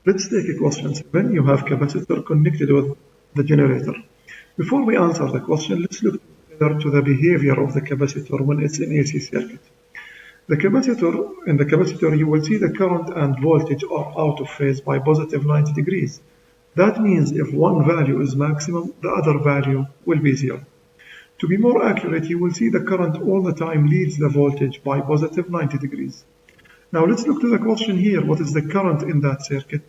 Let's take a question 7. You have capacitor connected with the generator. Before we answer the question, let's look to the behavior of the capacitor when it's in AC circuit. In the capacitor, you will see the current and voltage are out of phase by positive 90 degrees. That means if one value is maximum, the other value will be 0. To be more accurate, you will see the current all the time leads the voltage by positive 90 degrees. Now let's look to the question here. What is the current in that circuit?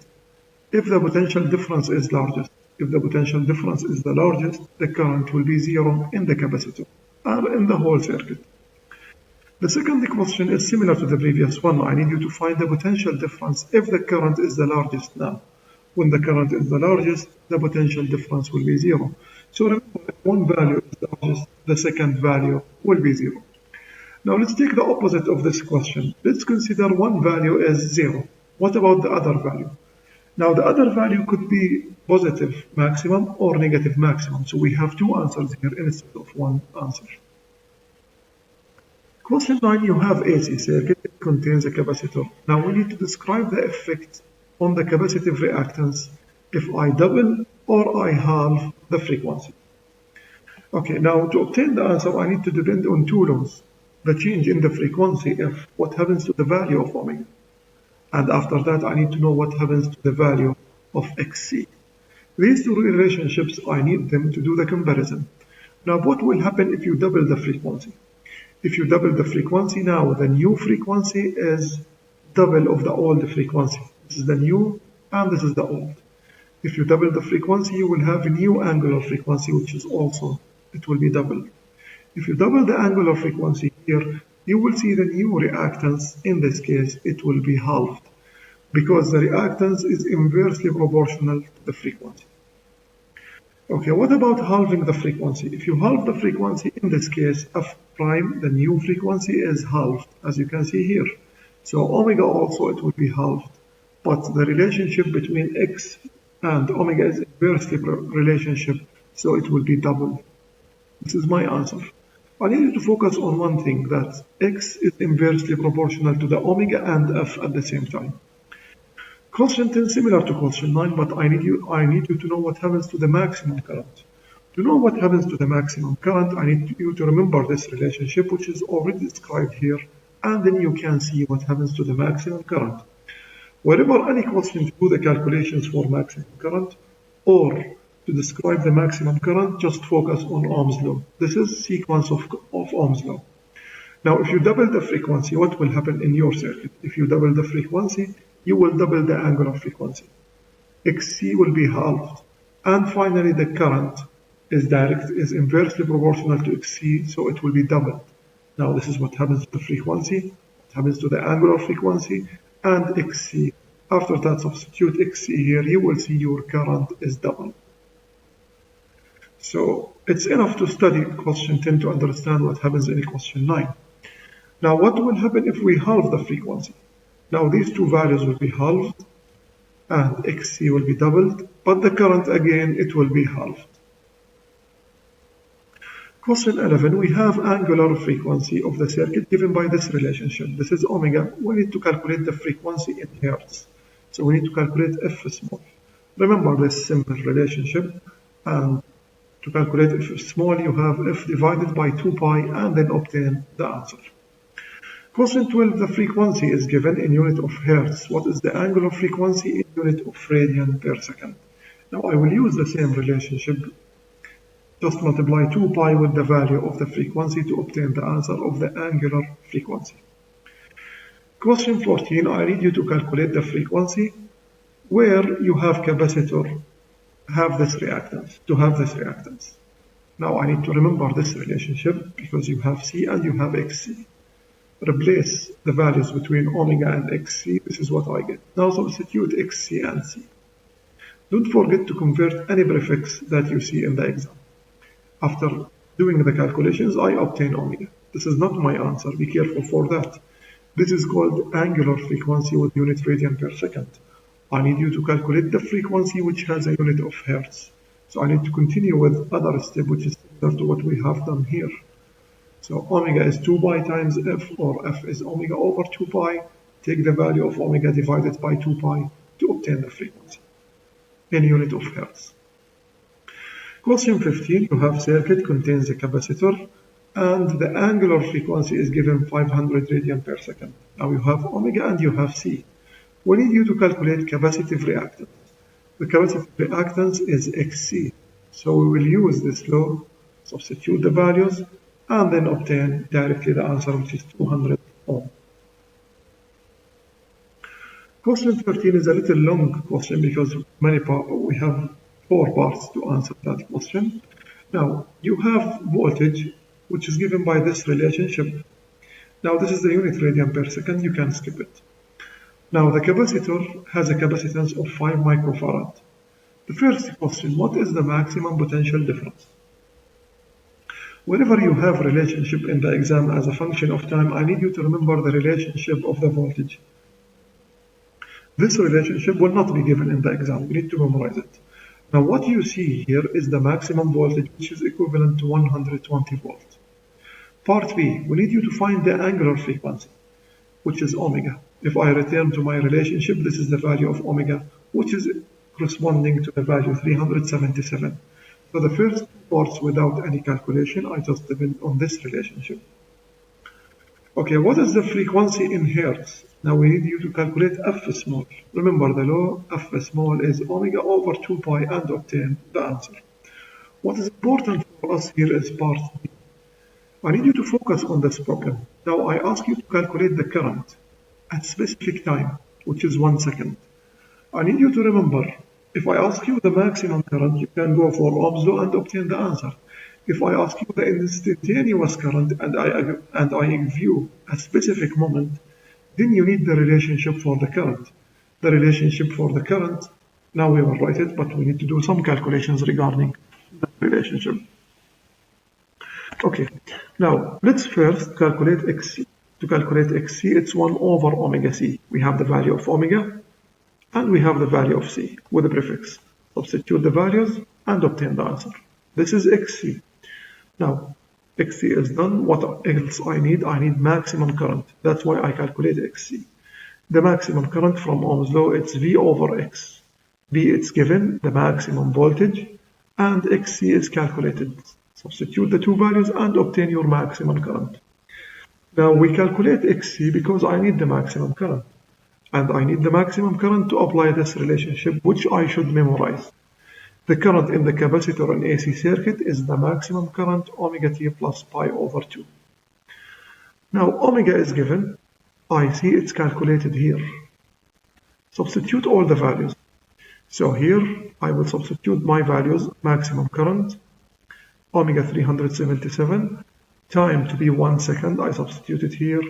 If the potential difference is largest, if the potential difference is the largest, the current will be 0 in the capacitor and in the whole circuit. The second question is similar to the previous one. I need you to find the potential difference if the current is the largest now. When the current is the largest, the potential difference will be 0. So remember, if one value is largest, the second value will be 0. Now let's take the opposite of this question. Let's consider one value is 0. What about the other value? Now the other value could be positive maximum or negative maximum. So we have two answers here instead of one answer. Question 9, you have AC circuit. It contains a capacitor. Now we need to describe the effect on the capacitive reactance if I double or I halve the frequency. Okay, now to obtain the answer, I need to depend on two laws. The change in the frequency, if what happens to the value of omega. And after that, I need to know what happens to the value of xc. These two relationships, I need them to do the comparison. Now, what will happen if you double the frequency? If you double the frequency, now the new frequency is double of the old frequency. This is the new and this is the old. If you double the frequency, you will have a new angular frequency, which is also, it will be double. If you double the angular frequency here, you will see the new reactance. In this case, it will be halved because the reactance is inversely proportional to the frequency. Okay, what about halving the frequency? If you halve the frequency, in this case, f prime, the new frequency is halved, as you can see here. So omega also, it will be halved. But the relationship between x and omega is inversely relationship, so it will be double. This is my answer. I need you to focus on one thing, that x is inversely proportional to the omega and f at the same time. Question 10 similar to question 9, but I need you to know what happens to the maximum current. To know what happens to the maximum current, I need you to remember this relationship, which is already described here, and then you can see what happens to the maximum current. Whenever any question to do the calculations for maximum current or to describe the maximum current, just focus on Ohm's law. This is sequence of Ohm's law. Now, if you double the frequency, what will happen in your circuit? If you double the frequency, you will double the angular frequency. Xc will be halved. And finally, the current is inversely proportional to Xc, so it will be doubled. Now, this is what happens to the frequency, what happens to the angular frequency, and Xc. After that, substitute Xc here, you will see your current is doubled. So it's enough to study question 10 to understand what happens in question 9. Now, what will happen if we halve the frequency? Now, these two values will be halved and Xc will be doubled, but the current again, it will be halved. Question 11, we have angular frequency of the circuit given by this relationship. This is omega. We need to calculate the frequency in hertz. So we need to calculate f small. Remember this simple relationship, and to calculate f small, you have f divided by 2 pi and then obtain the answer. Question 12, the frequency is given in unit of hertz. What is the angular frequency in unit of radian per second? Now I will use the same relationship. Just multiply 2 pi with the value of the frequency to obtain the answer of the angular frequency. Question 14, I need you to calculate the frequency where you have capacitor have this reactance, to have this reactance. Now I need to remember this relationship because you have C and you have XC. Replace the values between omega and XC, this is what I get. Now substitute XC and C. Don't forget to convert any prefix that you see in the exam. After doing the calculations, I obtain omega. This is not my answer, be careful for that. This is called angular frequency with unit radian per second. I need you to calculate the frequency which has a unit of hertz. So I need to continue with other step which is similar to what we have done here. So omega is 2 pi times f, or f is omega over 2 pi. Take the value of omega divided by 2 pi to obtain the frequency in unit of hertz. Question 15, you have circuit contains a capacitor and the angular frequency is given 500 radian per second. Now you have omega and you have C. We need you to calculate capacitive reactance. The capacitive reactance is XC. So we will use this law, substitute the values, and then obtain directly the answer, which is 200 ohm. Question 13 is a little long question because we have 4 parts to answer that question. Now, you have voltage, which is given by this relationship. Now, this is the unit radian per second. You can skip it. Now, the capacitor has a capacitance of 5 microfarad. The first question, what is the maximum potential difference? Whenever you have relationship in the exam as a function of time, I need you to remember the relationship of the voltage. This relationship will not be given in the exam. You need to memorize it. Now, what you see here is the maximum voltage, which is equivalent to 120 volts. Part B, we need you to find the angular frequency, which is omega. If I return to my relationship, this is the value of omega, which is corresponding to the value 377. So the first parts without any calculation, I just depend on this relationship. Okay, what is the frequency in hertz? Now we need you to calculate F small. Remember the law, F small is omega over 2 pi and obtain the answer. What is important for us here is part B. I need you to focus on this problem. Now I ask you to calculate the current at specific time, which is 1 second. I need you to remember, if I ask you the maximum current, you can go for Ohm's law and obtain the answer. If I ask you the instantaneous current and I give you a specific moment, then you need the relationship for the current. The relationship for the current, now we will write it, but we need to do some calculations regarding the relationship. Okay, now let's first calculate XC. To calculate XC, it's 1 over omega C. We have the value of omega and we have the value of C with a prefix. Substitute the values and obtain the answer. This is XC. Now, XC is done. What else I need? I need maximum current. That's why I calculate XC. The maximum current from Ohm's law, it's V over X. V, it's given, the maximum voltage, and XC is calculated. Substitute the two values and obtain your maximum current. Now we calculate XC because I need the maximum current. And I need the maximum current to apply this relationship, which I should memorize. The current in the capacitor in AC circuit is the maximum current omega t plus pi over 2. Now omega is given, IC it's calculated here. Substitute all the values. So here I will substitute my values, maximum current, omega 377, time to be 1 second, I substitute it here,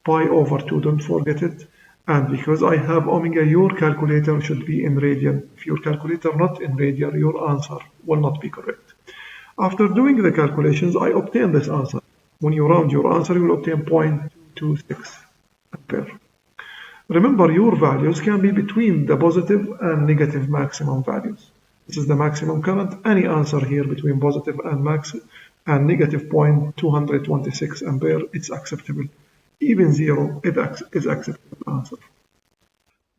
pi over 2, don't forget it. And because I have omega, your calculator should be in radian. If your calculator not in radian, your answer will not be correct. After doing the calculations, I obtain this answer. When you round your answer, you will obtain 0.226 ampere. Remember, your values can be between the positive and negative maximum values. This is the maximum current. Any answer here between positive and negative 0.226 ampere, it's acceptable. Even 0 is acceptable answer.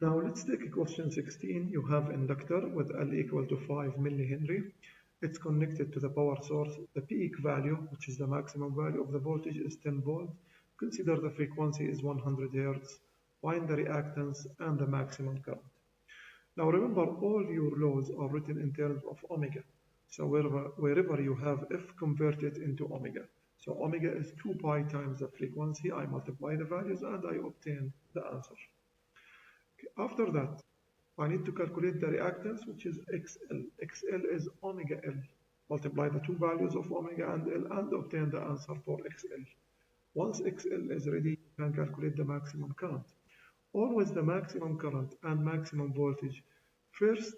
Now let's take a question 16. You have inductor with L equal to 5 millihenry. It's connected to the power source. The peak value, which is the maximum value of the voltage, is 10 volt. Consider the frequency is 100 Hz. Find the reactance and the maximum current. Now remember, all your laws are written in terms of omega. So wherever you have F, convert it into omega. So omega is 2 pi times the frequency. I multiply the values and I obtain the answer. Okay, after that, I need to calculate the reactance, which is XL. XL is omega L. Multiply the two values of omega and L and obtain the answer for XL. Once XL is ready, you can calculate the maximum current. Always the maximum current and maximum voltage. First,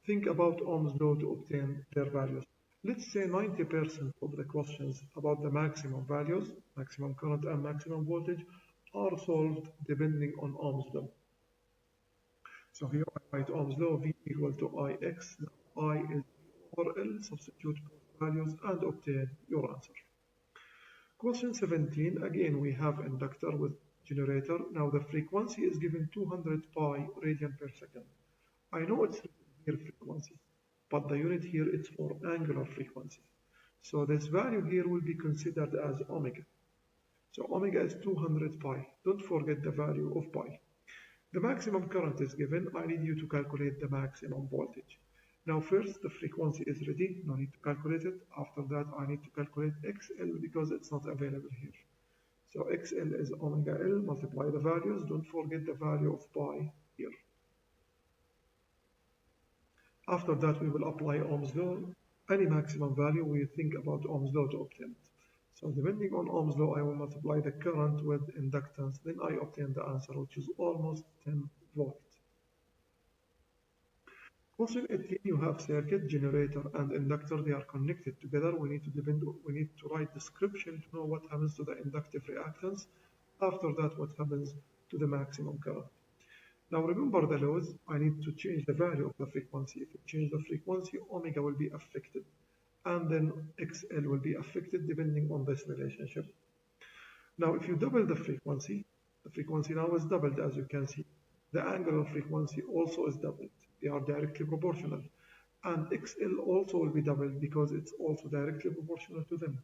think about Ohm's law to obtain their values. Let's say 90% of the questions about the maximum values, maximum current and maximum voltage, are solved depending on Ohm's law. So here I write Ohm's law, V equal to Ix. Now I is over L, substitute both values and obtain your answer. Question 17, again we have inductor with generator. Now the frequency is given 200 pi radian per second. I know it's here frequency, but the unit here is for angular frequency. So this value here will be considered as omega. So omega is 200 pi. Don't forget the value of pi. The maximum current is given. I need you to calculate the maximum voltage. Now first the frequency is ready. No need to calculate it. After that I need to calculate XL because it's not available here. So XL is omega L, multiply the values. Don't forget the value of pi here. After that we will apply Ohm's law. Any maximum value we think about Ohm's law to obtain it. So depending on Ohm's law, I will multiply the current with inductance, then I obtain the answer, which is almost 10 volt. Question 18, you have circuit, generator, and inductor. They are connected together. We need to write description to know what happens to the inductive reactance. After that, what happens to the maximum current. Now remember the laws. I need to change the value of the frequency. If you change the frequency, omega will be affected, and then XL will be affected depending on this relationship. Now if you double the frequency now is doubled, as you can see. The angular frequency also is doubled. They are directly proportional. And XL also will be doubled because it's also directly proportional to them.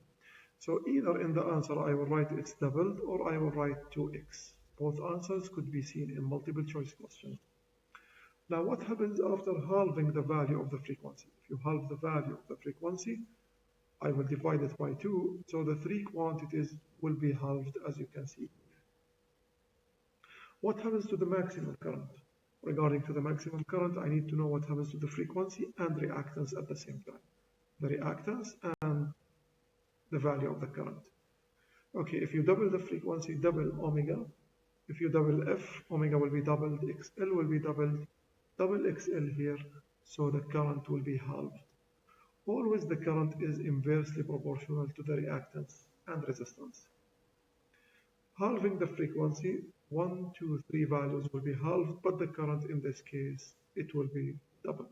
So either in the answer I will write it's doubled or I will write 2x. Both answers could be seen in multiple choice questions. Now what happens after halving the value of the frequency? If you halve the value of the frequency, I will divide it by 2, so the three quantities will be halved, as you can see. What happens to the maximum current? Regarding to the maximum current, I need to know what happens to the frequency and reactance at the same time. The reactance and the value of the current. Okay, if you double the frequency, double omega. If you double F, omega will be doubled, XL will be doubled, double XL here, so the current will be halved. Always the current is inversely proportional to the reactance and resistance. Halving the frequency, 1, 2, 3 values will be halved, but the current in this case, it will be doubled.